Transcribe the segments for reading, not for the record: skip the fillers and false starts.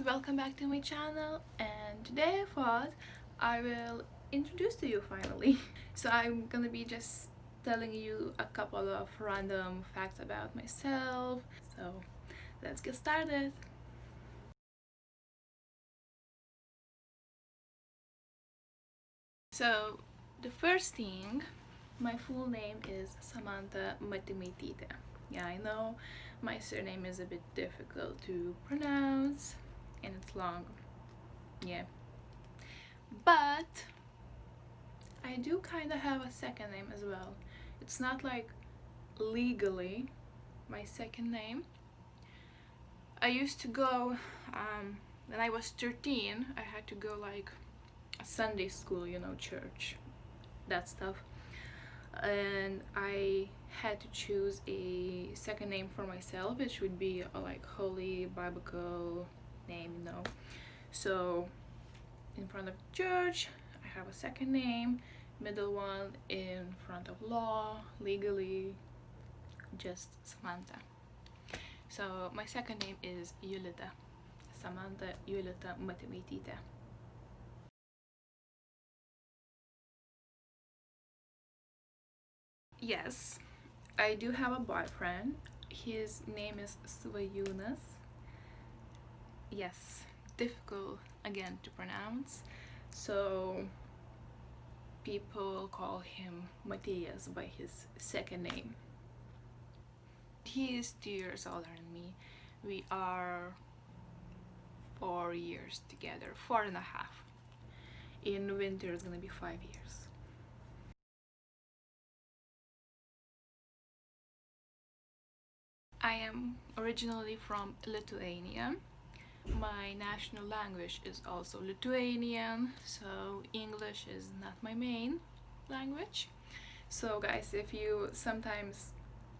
welcome back to my channel, and today I thought I will introduce to you finally. So I'm gonna be just telling you a couple of random facts about myself. So let's get started. So the first thing, my full name is Samanta. Yeah, I know my surname is a bit difficult to pronounce and it's long. Yeah. But I do kind of have a second name as well. It's not like legally my second name. I used to go, when I was 13, I had to go like a Sunday school, church, that stuff. And I had to choose a second name for myself, which would be a like holy biblical name. So in front of church, I have a second name, middle one in front of law, legally, just Samantha. So my second name is Yulita. Samantha Yulita Matemaitita. Yes, I do have a boyfriend. His name is Svayunas. Yes, difficult again to pronounce. So people call him Matthias by his second name. He is 2 years older than me. We are 4 years together, 4.5. In winter it's gonna be 5 years. I am originally from Lithuania. My national language is also Lithuanian, so English is not my main language. So guys, if you sometimes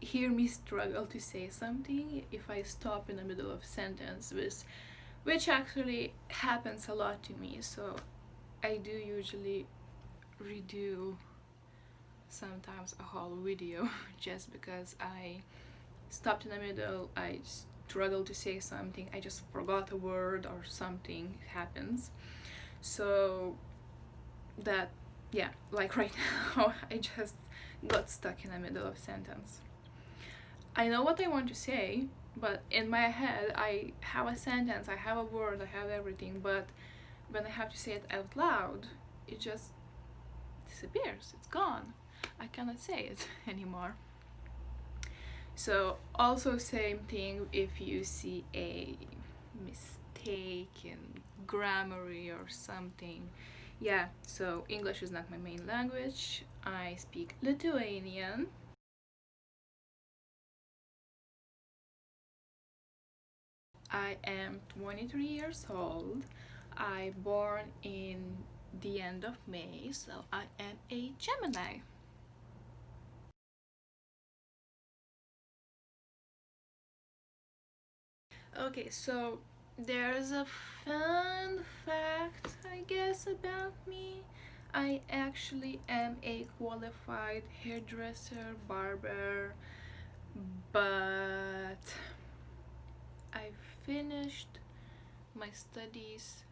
hear me struggle to say something, if I stop in the middle of a sentence, which actually happens a lot to me, so I do usually redo sometimes a whole video just because I stopped in the middle, I struggle to say something, I just forgot a word or something happens. So that, yeah, like right now I just got stuck in the middle of a sentence. I know what I want to say, but in my head I have a sentence, I have a word, I have everything, but when I have to say it out loud, it just disappears, it's gone. I cannot say it anymore. So also same thing if you see a mistake in grammar or something. Yeah, so English is not my main language. I speak Lithuanian. I am 23 years old. I born in the end of May, so I am a Gemini. Okay, so there's a fun fact, I guess, about me. I actually am a qualified hairdresser, barber, but I finished my studies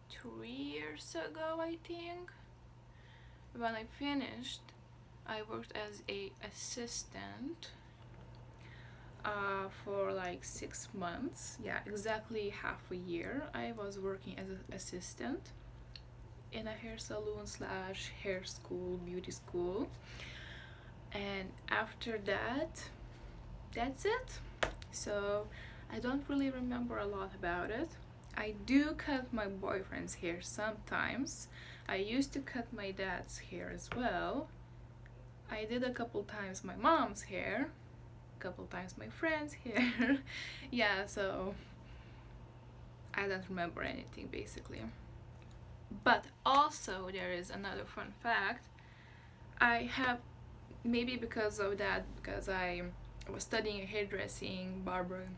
3 years ago, I think. When I finished, I worked as a assistant for like 6 months. Yeah, exactly half a year I was working as an assistant in a hair salon slash hair school, beauty school. And after that, that's it. So I don't really remember a lot about it. I do cut my boyfriend's hair sometimes. I used to cut my dad's hair as well. I did a couple times my mom's hair, a couple times my friend's hair. Yeah, so I don't remember anything basically. But also there is another fun fact. I have, maybe because of that, because I was studying hairdressing, barbering,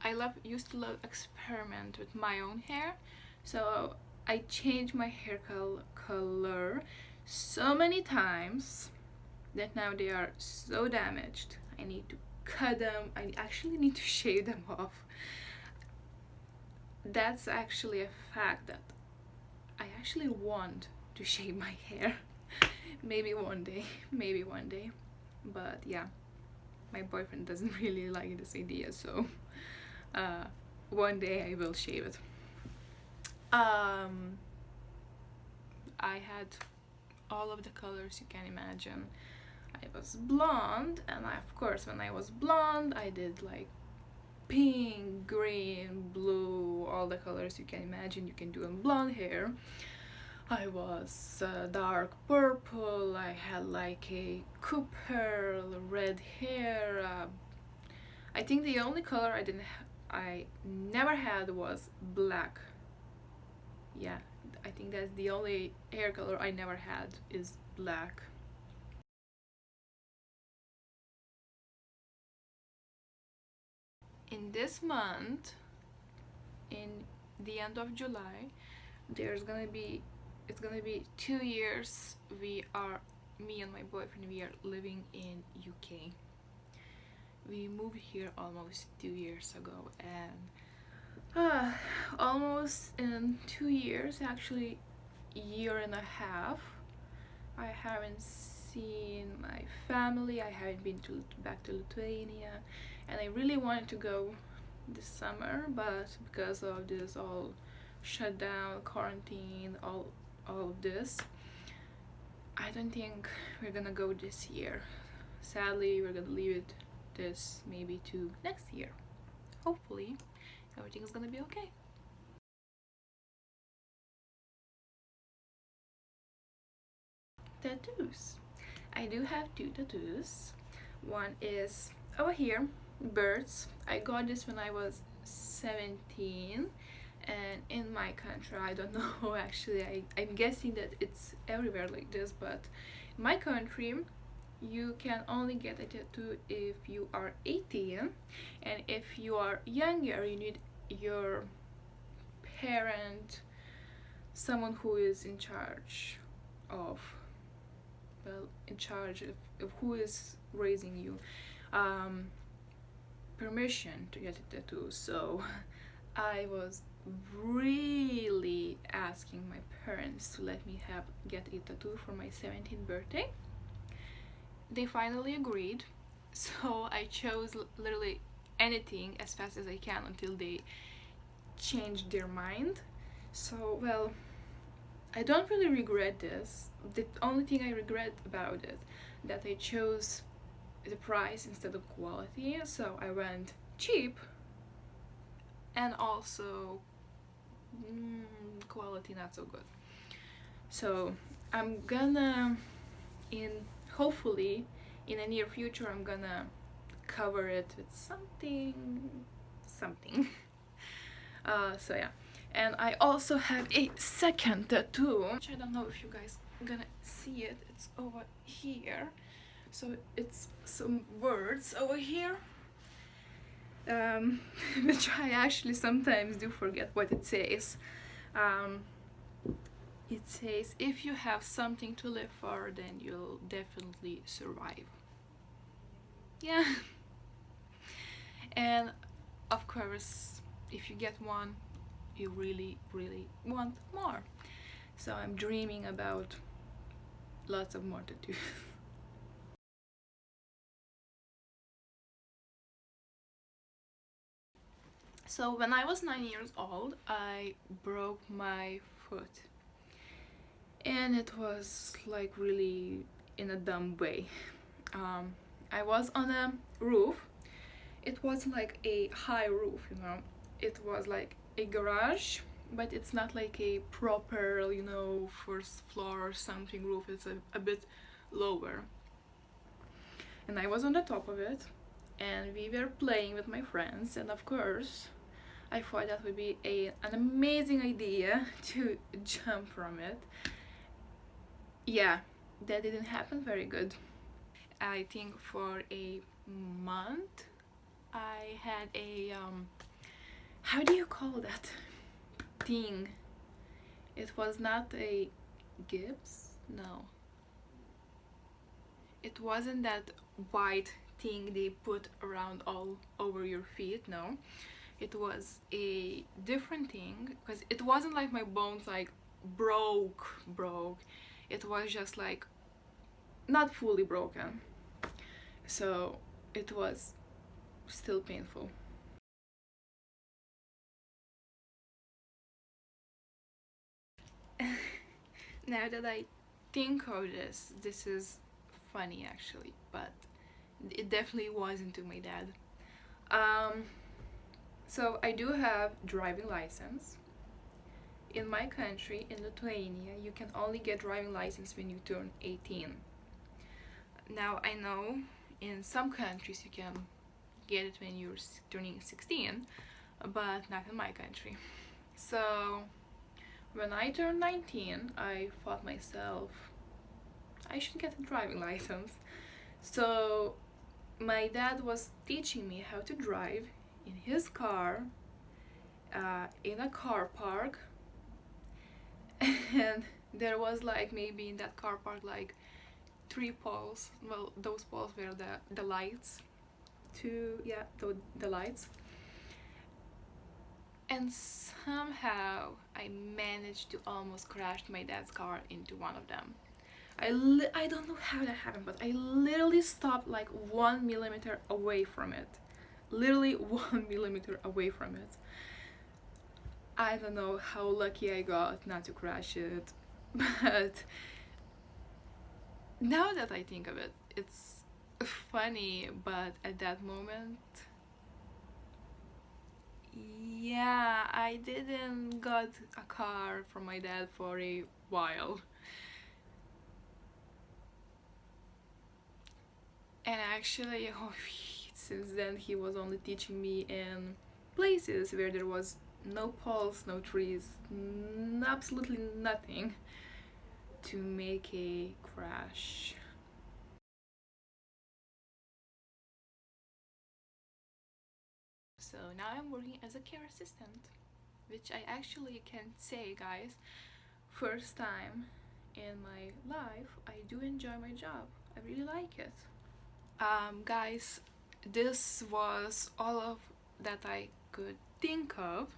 I used to love experiment with my own hair. So I changed my hair color so many times that now they are so damaged. I need to cut them. I actually need to shave them off. That's actually a fact that I actually want to shave my hair. Maybe one day, maybe one day. But yeah, my boyfriend doesn't really like this idea, so one day I will shave it. I had all of the colors you can imagine. I was blonde, and of course when I was blonde I did like pink, green, blue, all the colors you can imagine you can do in blonde hair. I was dark purple, I had like a copper, red hair. I think the only color I never had was black. Yeah, I think that's the only hair color I never had is black. In this month, in the end of July, it's gonna be 2 years me and my boyfriend, we are living in UK. We moved here almost 2 years ago, and almost in 2 years, actually year and a half, I haven't seen my family. I haven't been back to Lithuania, and I really wanted to go this summer, but because of this all shutdown, quarantine, all of this, I don't think we're gonna go this year. Sadly, we're gonna leave it this maybe to next year. Hopefully everything is gonna be okay. Tattoos. I do have 2 tattoos. One is over here, birds. I got this when I was 17, and in my country, I don't know actually, I'm guessing that it's everywhere like this, but in my country you can only get a tattoo if you are 18, and if you are younger you need your parent, someone who is in charge of, well, in charge of who is raising you, permission to get a tattoo. So I was really asking my parents to let me get a tattoo for my 17th birthday. They finally agreed, so I chose literally anything as fast as I can until they changed their mind. So, well, I don't really regret this. The only thing I regret about it that I chose the price instead of quality. So I went cheap, and also quality not so good. So I'm gonna, hopefully in the near future, I'm gonna cover it with something. So yeah, and I also have a second tattoo, which I don't know if you guys are gonna see it. It's over here, so it's some words over here, which I actually sometimes do forget what it says. It says, if you have something to live for, then you'll definitely survive. Yeah. And of course, if you get one, you really want more. So I'm dreaming about lots of more tattoos. So when I was 9 years old, I broke my foot, and it was like really in a dumb way. I was on a roof. It was like a high roof, you know. It was like a garage, but it's not like a proper, you know, first floor or something roof. It's a bit lower. And I was on the top of it, and we were playing with my friends, and of course I thought that would be an amazing idea to jump from it. Yeah, that didn't happen very good. I think for a month I had a how do you call that thing? It was not a gips, no. It wasn't that white thing they put around all over your feet. No, it was a different thing, because it wasn't like my bones like broke. It was just like not fully broken, so it was still painful. Now that I think of this, this is funny actually, but it definitely wasn't to my dad. Um, so I do have driving license. In my country, in Lithuania, you can only get driving license when you turn 18. Now I know in some countries you can get it when you're turning 16, but not in my country. So when I turned 19, I thought myself I should get a driving license. So my dad was teaching me how to drive in his car, in a car park, and there was like maybe in that car park like 3 poles. Well, those poles were the lights. The lights. And somehow I managed to almost crash my dad's car into one of them. I don't know how that happened, but I literally stopped like 1 millimeter away from it. Literally 1 millimeter away from it. I don't know how lucky I got not to crash it, but now that I think of it, it's funny, but at that moment, yeah, I didn't got a car from my dad for a while. And actually, since then he was only teaching me in places where there was no poles, no trees, absolutely nothing to make a crash. So now I'm working as a care assistant, which I actually can say, guys, first time in my life, I do enjoy my job. I really like it. Guys, this was all of that I could think of.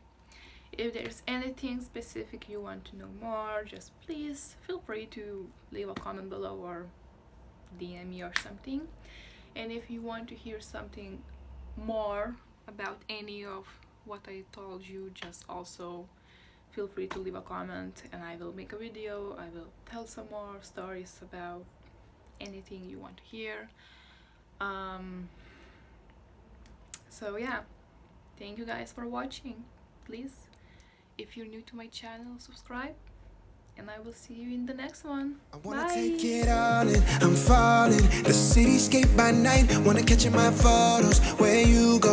If there's anything specific you want to know more, just please feel free to leave a comment below or DM me or something. And if you want to hear something more about any of what I told you, just also feel free to leave a comment and I will make a video. I will tell some more stories about anything you want to hear. So yeah, thank you guys for watching. Please, if you're new to my channel, subscribe, and I will see you in the next one. I wanna Bye. take it all in, I'm falling. The cityscape by night, wanna catch in my photos where you go.